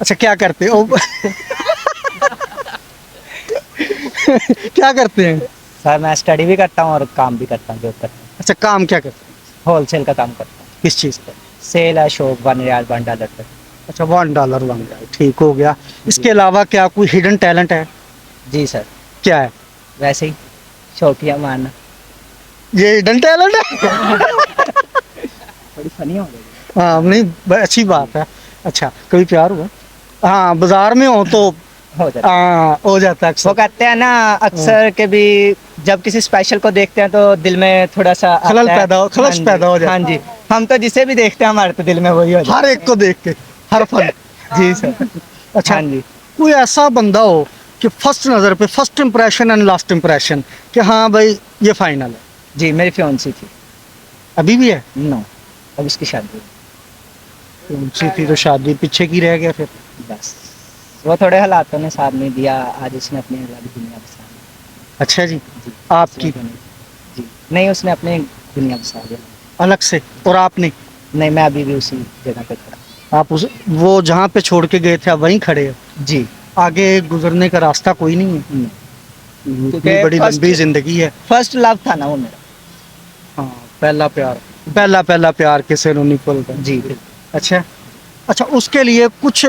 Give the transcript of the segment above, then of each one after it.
अच्छा क्या करते हो? क्या करते हैं? सर मैं स्टडी भी करता हूँ और काम भी करता हूँ, जॉब करता हूँ। अच्छा काम क्या करते हैं? होलसेल का काम करता हूँ। किस चीज़ का? सेल है, शॉप $1 पर। अच्छा $1 बन गया, ठीक हो गया। इसके अलावा क्या कोई हिडन टैलेंट है? जी सर, क्या है? वैसे ही शौकिया मारना। ये हिडन टैलेंट है? थोड़ी फनी हो गई। हाँ नहीं अच्छी बात है। अच्छा कभी प्यार हुआ? हाँ बाजार में हो तो हो जाता है। हाँ हो जाता है वो अक्सर। कहते हैं ना अक्सर के भी, जब किसी स्पेशल को देखते हैं तो दिल में थोड़ा सा आता खलल है। पैदा हो हाँ खलश जी, पैदा हो जाता हाँ जी, हम तो जिसे भी देखते हैं हमारे तो दिल में वही हो जाता हर एक को देख के हर फन। है। जी सर। अच्छा हाँ जी। कोई ऐसा बंदा हो कि फर्स्ट नज़र पे first impression and last impression कि हाँ भाई ये फाइनल है, जी मेरी फियांसी थी। अभी भी है? नो, अब उसकी शादी हुई। उनसी थी तो शादी पीछे की रह गया फिर। बस वो थोड़े हालातों ने साथ नहीं दिया, आज उसने अपनी अलग दुनिया बसा ली। अच्छा जी जी आपकी जी नहीं, उसने अपनी दुनिया बसा लिया। अलग से और आपने? नहीं, मैं अभी भी उसी जगह पे खड़ा। आप उस वो जहाँ पे छोड़ के गए थे आप वहीं खड़े हो? जी आगे गुजरने का रास्ता कोई नहीं है? नहीं। इतनी बड़ी लंबी जिंदगी है। फर्स्ट लव था ना वो मेरा। हाँ पहला प्यार किसे नहीं भुलता। जी बिल्कुल। अच्छा अच्छा उसके लिए कुछ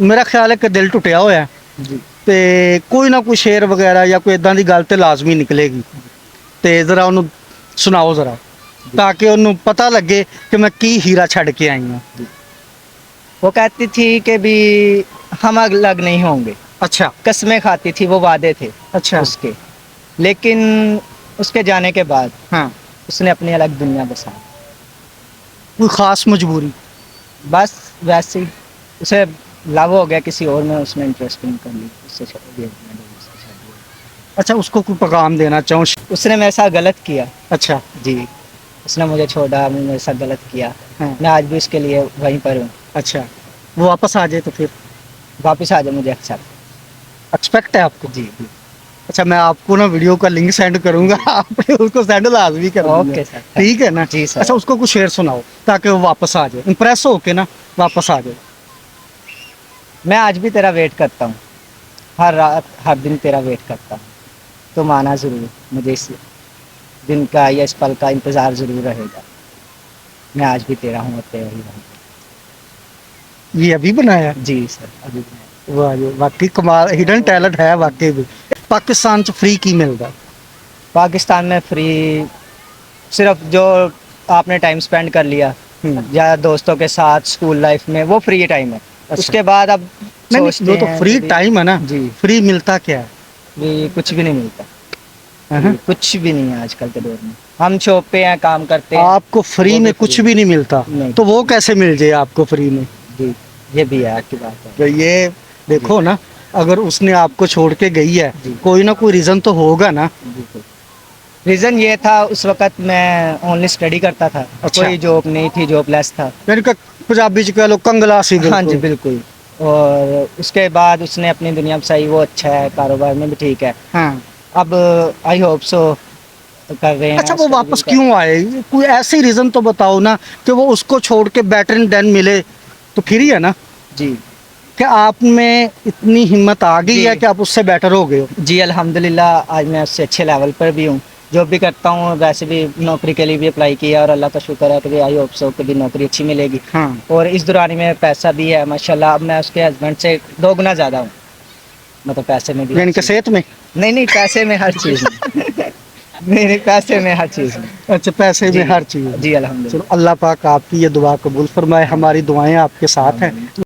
मेरा ख्याल है कि दिल टुटिया होया है जी ਤੇ ਕੋਈ ਨਾ ਕੋਈ ਸ਼ੇਰ ਵਗੈਰਾ ਜਾਂ ਕੋਈ ਇਦਾਂ ਦੀ ਗੱਲ ਤੇ ਲਾਜ਼ਮੀ ਨਿਕਲੇਗੀ ਤੇ ਜ਼ਰਾ ਉਹਨੂੰ ਸੁਣਾਓ ਜ਼ਰਾ ਤਾਂ ਕਿ ਉਹਨੂੰ ਪਤਾ ਲੱਗੇ ਕਿ ਮੈਂ ਕੀ ਹੀਰਾ ਛੱਡ ਕੇ ਆਈ ਹਾਂ। वो कहती थी कि भी हम अलग नहीं होंगे, अच्छा कस्में खाती थी, वो वादे थे अच्छा उसके, लेकिन उसके जाने के बाद हाँ उसने अपनी अलग दुनिया बसाई। कोई ख़ास मजबूरी? बस वैसे ही उसे लव हो गया किसी और में, उसने इंटरेस्टिंग कर ली, उससे शादी हुई। अच्छा उसको कोई पैगाम देना चाहूँ? उसने मेरे साथ गलत किया। अच्छा जी, उसने मुझे छोड़ा, मेरे साथ गलत किया। हाँ मैं आज भी उसके लिए वहीं पर हूँ। अच्छा वो वापस आ जाए तो फिर वापस आ जाए मुझे अच्छा। एक्सपेक्ट है आपको? जी अच्छा मैं आपको ना वीडियो का लिंक सेंड करूंगा आप उसको सेंड लाजमी कर ओके सर। ठीक है ना? जी सर। अच्छा उसको कुछ शेर सुनाओ ताकि वो वापस आ जाए, इम्प्रेस हो के ना वापस आ जाए। मैं आज भी तेरा वेट करता हूँ, हर रात हर दिन तेरा वेट करता हूँ, तुम आना ज़रूर, मुझे इस दिन का या इस पल का इंतज़ार ज़रूर रहेगा। मैं आज भी तेरा हूँ और तेरा ही रहूँगा। ये अभी बनाया? जी सर, अभी भी। वाह जी वाकई कमाल हिडन टैलेंट है वाकई भी। पाकिस्तान च फ्री की मिलता? पाकिस्तान में फ्री सिर्फ जो आपने टाइम स्पेंड कर लिया या दोस्तों के साथ स्कूल लाइफ में, वो फ्री टाइम है। उसके बाद अब नहीं सोचते वो तो हैं फ्री कि टाइम है ना, जी फ्री मिलता क्या है? भी कुछ भी नहीं मिलता। हाँ? कुछ भी नहीं है आजकल के दौर में। हम शॉप पे हैं, काम करते हैं। आपको फ्री वो भी में कुछ फ्री भी नहीं मिलता नहीं। तो वो कैसे मिल जाए आपको फ्री में? जी, ये भी है आपकी बात है। तो ये देखो ना अगर उसने आपको छोड़ के गई है जी। कोई ना कोई रीजन तो होगा ना। रीज़न ये था, उस वक़्त मैं ओनली स्टडी करता था। अच्छा। कोई जॉब नहीं थी, जॉबलेस था। यानी कि पंजाबी च कह लो कंगला सी हाँ जी बिल्कुल। बिल्कुल। और उसके बाद उसने अपनी दुनिया बसाई, वो अच्छा है, कारोबार में भी ठीक है। हाँ अब आई होप सो कर रहे हैं। अच्छा वो उसको वापस कबूल क्यों आए? कोई ऐसी रीजन तो बताओ ना कि वो उसको छोड़ के बेटर देन मिले तो फिर ही है ना कर। जी कि आप में इतनी हिम्मत आ गई जी। है कि आप उससे बेटर हो गए हो। जी अल्हम्दुलिल्लाह, आज मैं उससे अच्छे लेवल पर भी हूँ। जो भी करता हूँ वैसे भी नौकरी के लिए भी अप्लाई किया और अल्लाह का शुक्र है कि आई होप सो कभी नौकरी अच्छी मिलेगी। हाँ और इस दौरान में पैसा भी है माशाल्लाह। अब मैं उसके हस्बैंड से 2 गुना ज़्यादा हूँ, मतलब पैसे में भी। यानी कि सेहत में? नहीं पैसे में हर चीज़ में। नहीं पैसे में हर चीज़ में। अच्छा पैसे में जी। हर चीज़। जी अल्हम्दुलिल्लाह। चलो अल्लाह पाक आपकी ये दुआ कबूल फरमाए, हमारी दुआएं आपके साथ हैं।